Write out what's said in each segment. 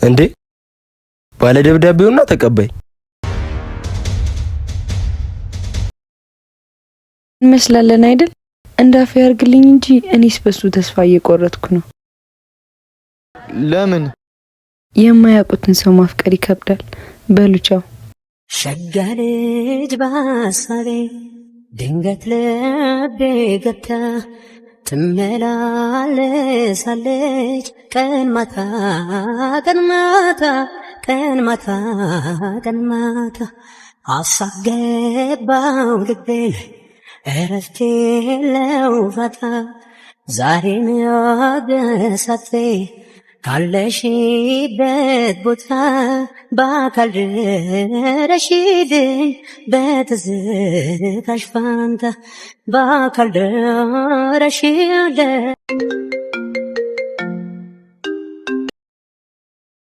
እንዴ ባለ ደብዳቤውና ተቀባይ እንመስላለን አይደል? እንዳፍ ያርግልኝ እንጂ እኔስ በሱ ተስፋ እየቆረጥኩ ነው። ለምን? የማያውቁትን ሰው ማፍቀር ይከብዳል። በሉቻው ሸጋ ልጅ በሀሳቤ ድንገት ልቤ ገብታ ትመላለሳለች ቀን ማታ ቀን ማታ ቀን ማታ ቀን ማታ ሀሳብ ገባው ልቤን እረፍት የለው ፋታ ዛሬም ያገሳቴ ካለሽበት ቦታ በአካል ድረሽልኝ በትዝታሽ ፋንታ በአካል ድረሽልኝ።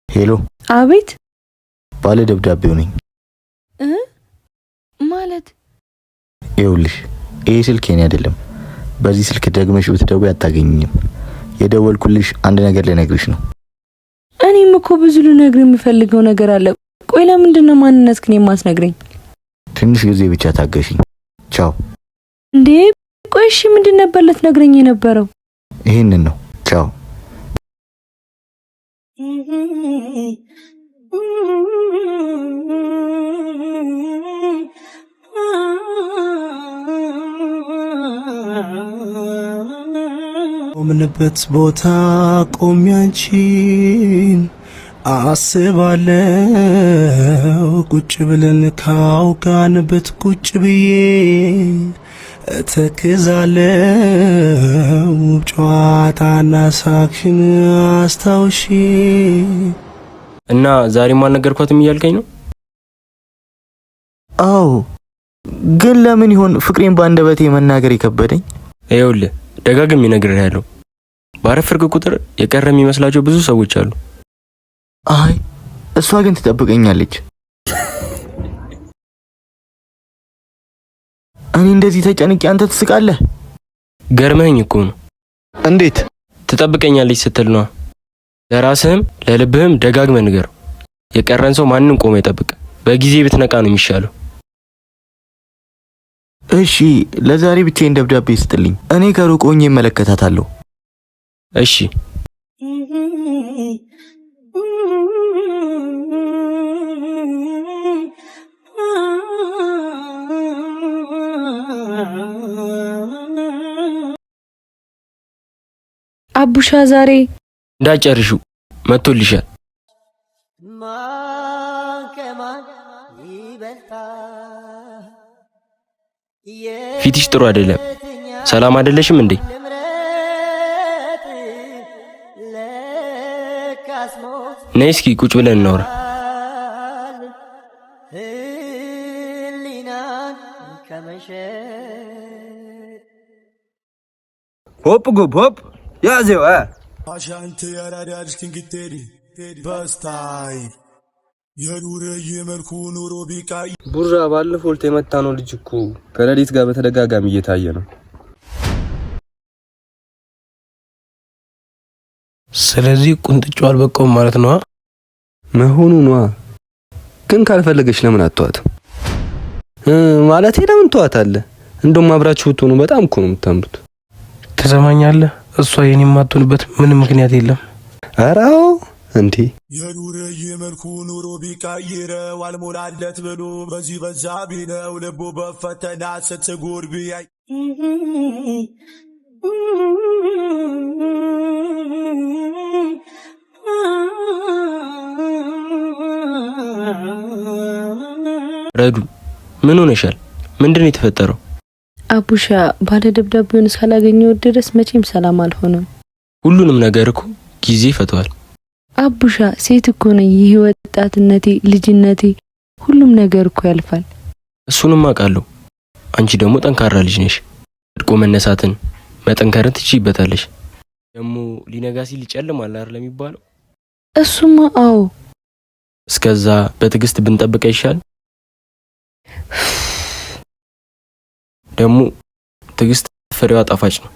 ሄሎ። አቤት። ባለ ደብዳቤው ነኝ። ማለት ይኸውልሽ ይሄ ስልክ የኔ አይደለም። በዚህ ስልክ ደግመሽ ብትደውይ አታገኝኝም። የደወልኩልሽ አንድ ነገር ልነግርሽ ነው። እኔም እኮ ብዙ ልነግርህ የምፈልገው ነገር አለ። ቆይ ለምንድን ነው ማንነትክን የማትነግረኝ? ትንሽ ጊዜ ብቻ ታገሽኝ። ቻው። እንዴ ቆይ እሺ ምንድን ነበር ልትነግረኝ የነበረው? ይሄንን ነው። ቻው። ቆምንበት ቦታ ቆሜ አንቺን አስባለው ቁጭ ብለን ካውጋንበት ቁጭ ብዬ እተክዛለው ጨዋታና ሳክሽን አስታውሺ። እና ዛሬም አልነገርኳትም እያልከኝ ነው? አዎ፣ ግን ለምን ይሆን ፍቅሬን ባንደበቴ መናገር የከበደኝ? ይኸውልህ ደጋግሜ እነግርሃለሁ። ባረፈርክ ቁጥር የቀረ የሚመስላቸው ብዙ ሰዎች አሉ። አይ እሷ ግን ትጠብቀኛለች። እኔ እንደዚህ ተጨንቄ አንተ ትስቃለህ? ገርመኝ እኮ ነው። እንዴት? ትጠብቀኛለች ስትል ነው። ለራስህም ለልብህም ደጋግመህ ንገረው። የቀረን ሰው ማንንም ቆሞ ይጠብቅ። በጊዜ ብትነቃ ነው የሚሻለው። እሺ ለዛሬ ብቻዬን ደብዳቤ ስጥልኝ። እኔ ከሩቅ ሆኜ እመለከታታለሁ። እሺ። አቡሻ ዛሬ እንዳጨርሹ መጥቶልሻል። ፊትሽ ጥሩ አይደለም። ሰላም አይደለሽም እንዴ? ነይ እስኪ ቁጭ ብለን እናውራ። ሆፕ ጉብ ሆፕ ያዘው አሻንተ ያራዳልሽ ክንግቴሪ በስታይ የኑረ የመልኩ ኑሮ ቢቃይ ቡራ ባለፈው የመታ ነው ልጅ እኮ ከሌሊት ጋር በተደጋጋሚ እየታየ ነው። ስለዚህ ቁንጥጫው አልበቃውም ማለት ነው መሆኑ ነው። ግን ካልፈለገች ለምን አትተዋት? ማለት ለምን ተዋታለህ? እንደውም አብራችሁ ብትሆኑ በጣም እኮ ነው የምታምሩት። ትሰማኛለህ? እሷ የኔ የማትሆንበት ምንም ምክንያት የለም። አራው እንዴ የኑረ የመልኩ ኑሮ ቢቃይረው አልሞላለት ብሎ በዚህ በዛ ቢለው ልቡ በፈተና ስትጎር ቢያይ ረዱ ምን ሆነሻል? ምንድነው የተፈጠረው? አቡሻ ባለ ደብዳቤውን ሳላገኘው ድረስ መቼም ሰላም አልሆነም። ሁሉንም ነገር እኮ ጊዜ ፈቷል። አቡሻ ሴት እኮ ነኝ። ይህ ወጣትነቴ፣ ልጅነቴ፣ ሁሉም ነገር እኮ ያልፋል። እሱንም አውቃለሁ። አንቺ ደግሞ ጠንካራ ልጅ ነሽ። ወድቆ መነሳትን መጠንከርን ትችይበታለሽ። ደግሞ ሊነጋ ሲል ይጨልማል አይደል የሚባለው? እሱማ አዎ። እስከዛ በትዕግስት ብንጠብቅ ይሻል። ደግሞ ትዕግስት ፍሬዋ ጣፋጭ ነው።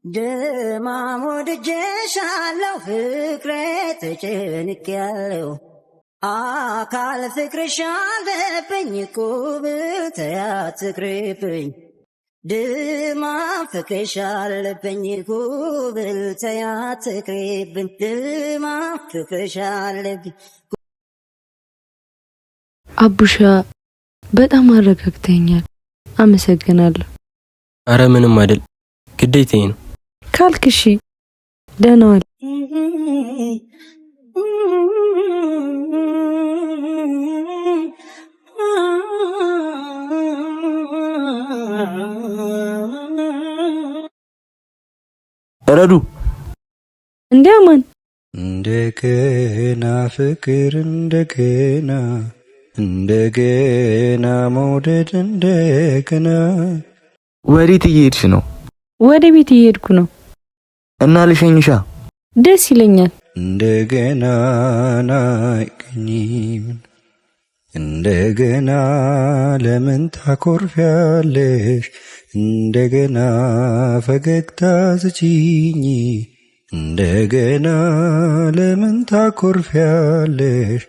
ድማም ወድጄሻለሁ ፍቅሬ ተጨንቄያለሁ አካል ፍቅርሽ አለብኝ ኩብል ተያት ፍቅርብኝ ድማም ፍቅርሽ አለብኝ ኩብል ተያት ፍቅርብኝ ድማም ፍቅርሽ አለብኝ። አቡሻ በጣም አረጋግተኛል። አመሰግናለሁ። አረ ምንም አይደል፣ ግዴታዬ ነው ካልክሺ ደህና ዋል። ረዱ እንዲያማን እንደገና ፍቅር እንደገና እንደገና መውደድ እንደገና። ወዴት እየሄድሽ ነው? ወደ ቤት እየሄድኩ ነው። እና ልሸኝሻ? ደስ ይለኛል። እንደገና ናይቀኝም እንደገና ለምን ታኮርፊያለሽ? እንደገና ፈገግታ ስጪኝ እንደገና ለምን ታኮርፊያለሽ?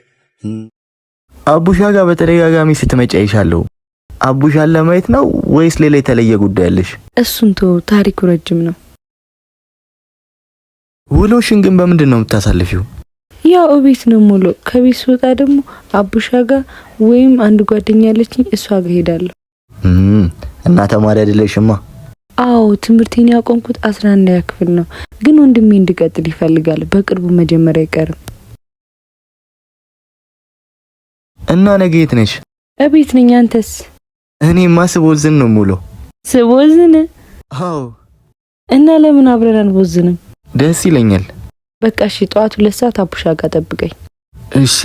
አቡሻ ጋር በተደጋጋሚ ስትመጪ አይሻለሁ። አቡሻን ለማየት ነው ወይስ ሌላ የተለየ ጉዳይ አለሽ? እሱን ተው፣ ታሪኩ ረጅም ነው። ውሎሽን ግን በምንድን ነው የምታሳልፊው? ያው እቤት ነው ሙሉ። ከቤት ስወጣ ደግሞ አቡሻ ጋር ወይም አንድ ጓደኛ አለችኝ እሷ ጋር ሄዳለሁ። እና ተማሪ አይደለሽማ? አዎ ትምህርቴን ያቆምኩት 11ኛ ክፍል ነው። ግን ወንድሜ እንድቀጥል ይፈልጋል። በቅርቡ መጀመሪያ አይቀርም። እና ነገ የት ነሽ? እቤት ነኝ። አንተስ? እኔማ ስቦዝን ነው ሙሉ። ስቦዝን? አዎ። እና ለምን አብረን አንቦዝንም? ደስ ይለኛል። በቃ እሺ፣ ጠዋት 2 ሰዓት አቡሻ ጋር ጠብቀኝ። እሺ።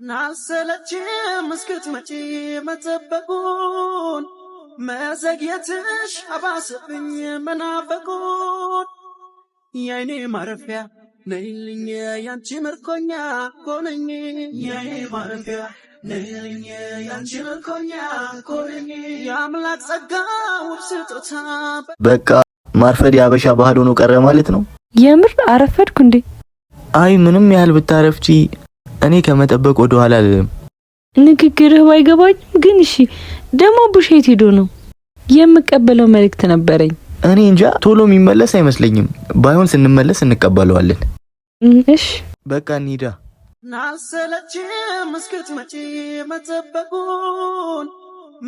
ናሰለችም እስክትመጪ መጠበቁን መዘግየትሽ አባሰብኝ መናፈቁን የአይኔ ማረፊያ ነይልኝ ያንቺ ምርኮኛ ኮነኝ የአይኔ ማረፊያ ነይልኝ ያንቺ ምርኮኛ ኮነኝ የአምላክ ጸጋ ውብ ስጦታ። በቃ ማርፈድ የአበሻ ባህል ሆኖ ቀረ ማለት ነው። የምር አረፈድኩ እንዴ? አይ ምንም ያህል ብታረፍጪ እኔ ከመጠበቅ ወደ ኋላ አልልም። ንግግርህ ባይገባኝም ግን እሺ። ደግሞ ቡሼት ሄዶ ነው የምቀበለው መልእክት ነበረኝ። እኔ እንጃ ቶሎ የሚመለስ አይመስለኝም። ባይሆን ስንመለስ እንቀበለዋለን። እሺ በቃ እንሂዳ። ናሰለችም እስክትመጪ መጠበቁን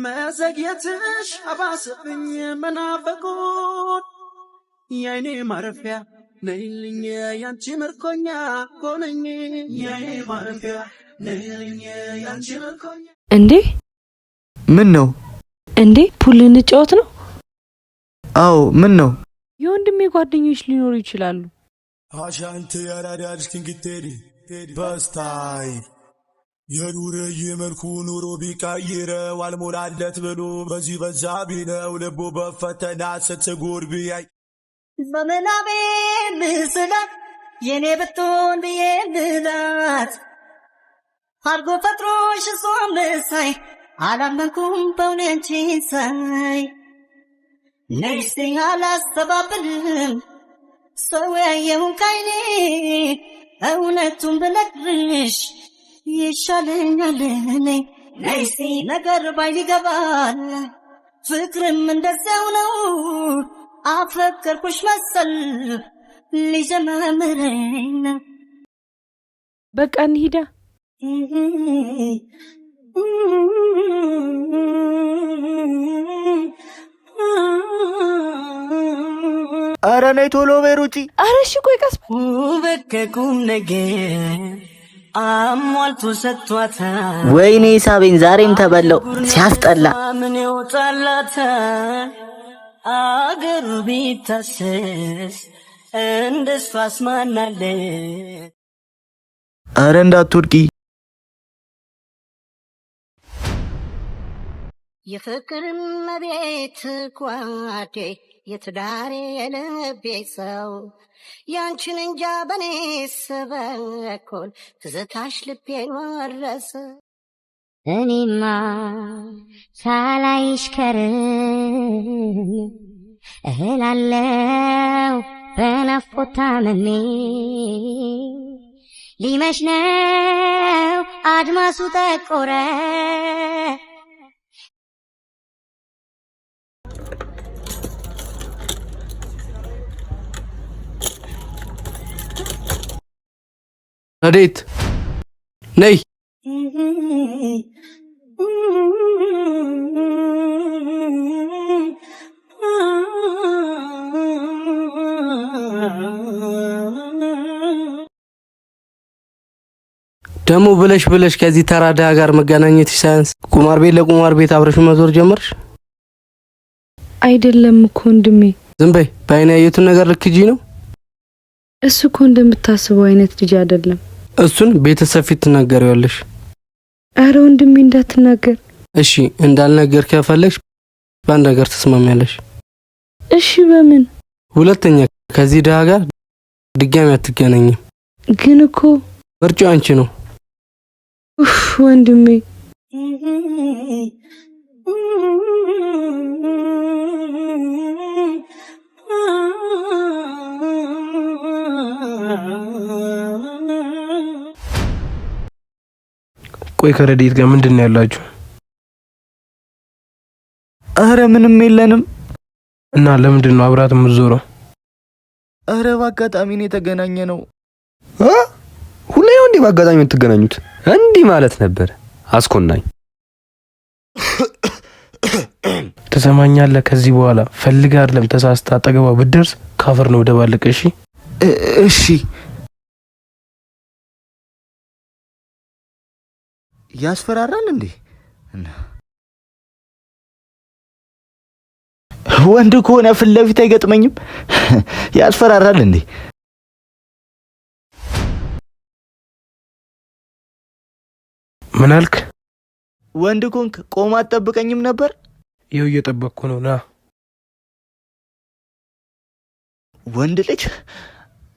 መዘግየትሽ አባሰብኝ መናፈቁን የአይኔ ማረፊያ ነይልኝ ያንቺ ምርኮኛ ኮነኝ የአይኔ ማረፊያ ነይልኝ ያንቺ ምርኮኛ። እንዴ ምን ነው እንዴ? ፑል እንጫወት ነው? አዎ ምን ነው? የወንድሜ ጓደኞች ሊኖሩ ይችላሉ። አሻንተ ያራዳልሽ ክንግቴሪ በስታይ የኑር የመልኩ ኑሮ ቢቀይረው አልሞላለት ብሎ በዚህ በዛ ቢለው ልቡ በፈተና ስትጎር ቢያይ በመናቤ ምስላት የኔ ብትሆን ብዬ ልላት አርጎ ፈጥሮሽ እሷን መሳይ አላመንኩም በእውነቴ ሳይ ነግስቴ አላስተባብልም ሰው ያየውን ካይኔ እውነቱን ብነግርሽ ይሻለኛል እኔ ነግስቴ ነገር ባይን ይገባል ፍቅርም እንደዚያው ነው አፈቀርኩሽ መሰል ሊጀመረኝ ነው። በቃ እንሂዳ። ኧረ ነይ ቶሎ በይ ሩጪ። ኧረ እሺ ቆይ ቀስ ውበት ከቁም ነገር አሟልቶ ሰጥቷታል። ወይኔ ሳቤን ዛሬም ተበለው ሲያስጠላ ምን ይወጣላታል አገሩ ቢታሰስ እንደሷ አስማናለ። ኧረ እንዳትወድቂ። የፍቅር መቤት ኳዴ የትዳሬ የልቤ ሰው ያንቺን እንጃ በኔስ በኩል ትዝታሽ ልቤን ወረሰ። እኔማ ሳላይሽ ከርም እህላለው በናፍቆት ታምሜ ሊመሽ ነው አድማሱ ጠቆረ። ረዴት ነይ። ደሞ ብለሽ ከዚህ ተራዳ ጋር መገናኘት ሳይንስ ቁማር ቤት ለቁማር ቤት አብረሽ መዞር ጀመርሽ? አይደለም እኮ ወንድሜ። ዝም በይ። በአይኔ ያየሁትን ነገር ልክጂ ነው። እሱ እኮ እንደምታስበው አይነት ልጅ አይደለም። እሱን ቤተሰብ ፊት ትናገሪዋለሽ። አረ ወንድሜ እንዳትናገር። እሺ እንዳልነገር ከፈለግሽ በአንድ ነገር ተስማሚያለሽ? እሺ በምን? ሁለተኛ ከዚህ ደሃ ጋር ድጋሚ አትገናኝም። ግን እኮ ምርጫው አንቺ ነው። ኡፍ ወንድሜ ቆይ ከረዴት ጋር ምንድን ነው ያላችሁ? አረ ምንም የለንም። እና ለምንድን ነው አብራት የምትዞረው? አረ በአጋጣሚ ነው የተገናኘ ነው። ሁሌ ነው እንዲህ በአጋጣሚ የምትገናኙት? እንዲህ ማለት ነበር አስኮናኝ። ትሰማኛለህ? ከዚህ በኋላ ፈልጋ አይደለም ተሳስታ አጠገቧ ብትደርስ ካፈር ነው ደባለቀ። እሺ እሺ። ያስፈራራል እንዴ? ወንድ ከሆነ ፊት ለፊት አይገጥመኝም። ያስፈራራል እንዴ? ምን አልክ? ወንድ ኮንክ ቆማ አትጠብቀኝም ነበር? ይኸው እየጠበቅኩ ነው። ና። ወንድ ልጅ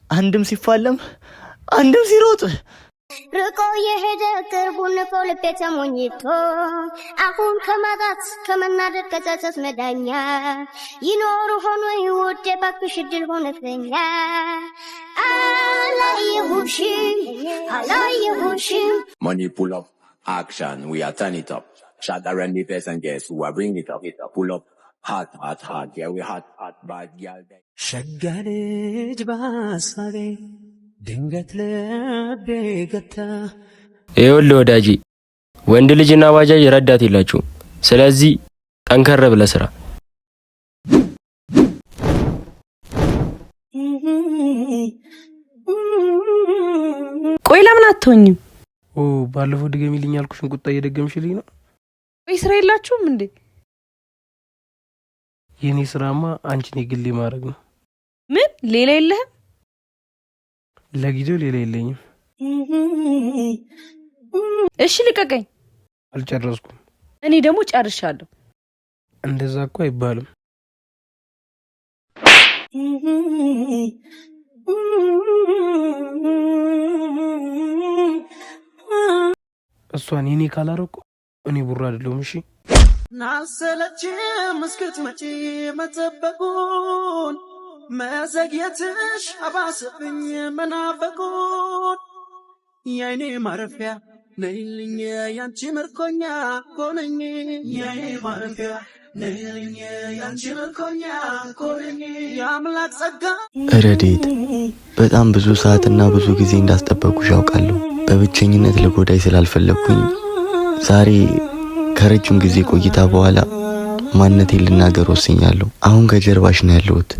አንድም ሲፋለም አንድም ሲሮጥ ርቆ የሄደ ቅርቡን ንቆ ልቤ ተሞኝቶ አሁን ከማጣት ከመናደድ ከጸጸት መዳኛ ይኖሩ ሆኖ ውዴ ባክሽ ድል ሆነተኛ አላየሁሽም Money pull up, action, we are turn it up. Shut around the face and guess who are bring it up, pull up. Hot, yeah we hot, bad girl. ሸጋልጅ ባሳቤ ድንገት ልቤ ገታ። ይኸውልህ ወዳጄ፣ ወንድ ልጅና ባጃጅ ረዳት የላችሁም። ስለዚህ ጠንከር ብለህ ስራ። ቆይ ለምን አትሆኝም? ባለፈው ድገሚልኝ ያልኩሽን ቁጣ እየደገምሽልኝ ነው። ወይ ስራ የላችሁም እንዴ? የኔ ስራማ አንቺን የግሌ ማድረግ ነው። ምን ሌላ የለህም? ለጊዜው ሌላ የለኝም። እሺ ልቀቀኝ። አልጨረስኩም። እኔ ደግሞ ጨርሻለሁ። እንደዛ እኮ አይባልም። እሷን የኔ ካላረቁ እኔ ቡራ አይደለሁም። እሺ ናሰለችም እስክትመጪ መጠበቁን መዘግየትሽ አባሰብኝ መናፈቁን የአይኔ ማረፊያ ነይልኝ ያንቺ ምርኮኛ ኮነኝ የአይኔ ማረፊያ ነይልኝ ያንቺ ምርኮኛ ኮነኝ የአምላክ ጸጋ። ረዴት በጣም ብዙ ሰዓትና ብዙ ጊዜ እንዳስጠበቁሽ አውቃለሁ። በብቸኝነት ልጎዳይ ስላልፈለኩኝ ዛሬ ከረጅም ጊዜ ቆይታ በኋላ ማንነቴን ልናገር ወስኛለሁ። አሁን ከጀርባሽ ነው ያለሁት።